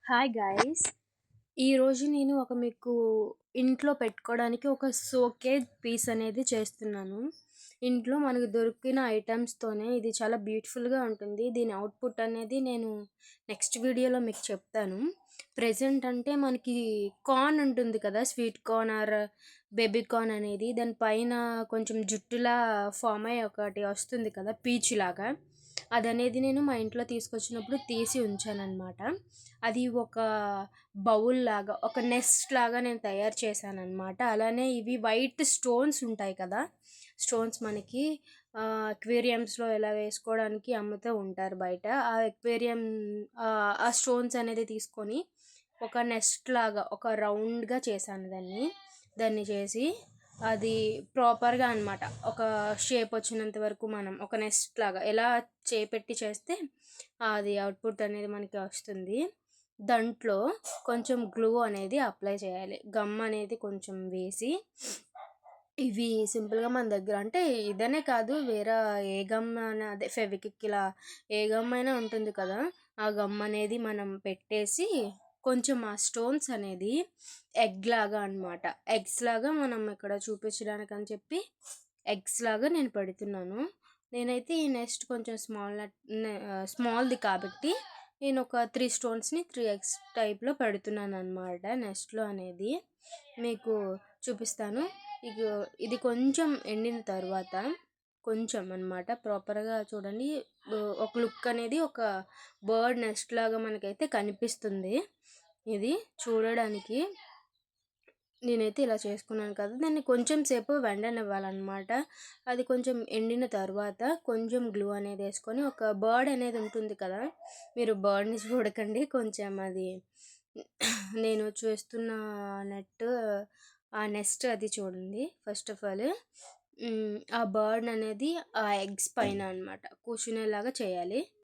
Hi guys! ఈరోజు నేను మీకు ఇంట్లో పెట్టుకోవడానికి ఒక షోకేజ్ పీస్ అనేది చేస్తున్నాను. ఇంట్లో మనకు దొరికిన ఐటెమ్స్‌తోనే ఇది చాలా బ్యూటిఫుల్‌గా ఉంటుంది. దీని అవుట్‌పుట్ అనేది నేను నెక్స్ట్ వీడియోలో మీకు చెప్తాను. ప్రెజెంట్ అంటే మనకి కార్న్ ఉంటుంది కదా! Sweet corn or baby corn అనేది దాని పైన కొంచెం జుట్టులా ఫార్మ్ అయ్యి ఒకటి వస్తుంది కదా! పీచులాగా. అదనేది నేను మా ఇంట్లో తీసుకొచ్చినప్పుడు తీసి ఉంచాననమాట. అది ఒక బౌల్ లాగా, ఒక నెస్ట్ లాగా నేను తయారు చేశాననమాట. అలానే ఇవి వైట్ స్టోన్స్ ఉంటాయి కదా! స్టోన్స్ మనకి అక్వేరియంస్‌లో ఎలా వేసుకోవడానికి అమ్ముతూ ఉంటారు బయట. ఆ అక్వేరియం ఆ స్టోన్స్ అనేది తీసుకొని ఒక నెస్ట్ లాగా ఒక రౌండ్‌గా చేశాను దాన్ని. దాన్ని చేసి అది ప్రాపర్‌గా అనమాట. ఒక షేప్ వచ్చినంత వరకు మనం ఒక నెస్ట్ లాగా ఎలా చేపెట్టి చేస్తే అది అవుట్‌పుట్ అనేది మనకి వస్తుంది. దాంట్లో కొంచెం గ్లూ అనేది అప్లై చేయాలి. గమ్ అనేది కొంచెం వేసి ఇవి సింపుల్‌గా మన దగ్గర అంటే ఇదనే కాదు వేరే ఏ గమ్ అయినా అదే ఫెవిక్విక్ ఇలా ఏ గమ్ అయినా ఉంటుంది కదా! ఆ గమ్ అనేది మనం పెట్టేసి కొంచెం ఆ స్టోన్స్ అనేది ఎగ్ లాగా అనమాట. ఎగ్స్ లాగా మనం ఇక్కడ చూపించడానికని చెప్పి ఎగ్స్ లాగా నేను పెడుతున్నాను. నేనైతే ఈ నెస్ట్ కొంచెం స్మాల్‌ది కాబట్టి నేను ఒక 3 స్టోన్స్‌ని 3 ఎగ్స్ టైప్‌లో పెడుతున్నాననమాట నెస్ట్‌లో అనేది. మీకు చూపిస్తాను. ఇగో ఇది కొంచెం ఎండిన తర్వాత కొంచెం అనమాట ప్రాపర్‌గా చూడండి. ఒక లుక్ అనేది ఒక బర్డ్ నెస్ట్ లాగా మనకైతే కనిపిస్తుంది. ఇది చూడడానికి నేనైతే ఇలా చేసుకున్నాను కదా! దాన్ని కొంచెం సేపు ఎండనివ్వాలనమాట. అది కొంచెం ఎండిన తర్వాత కొంచెం గ్లూ అనేది ఏసుకొని ఒక బర్డ్ అనేది ఉంటుంది కదా! మీరు బర్డ్‌ని చూడకండి. కొంచెం అది నేను చేస్తున్న నెట్ ఆ నెస్ట్ అది చూడండి ఫస్ట్ ఆఫ్ ఆల్. ఆ బర్డ్ అనేది ఆ ఎగ్స్ పైన అనమాట కూర్చునేలాగా చేయాలి.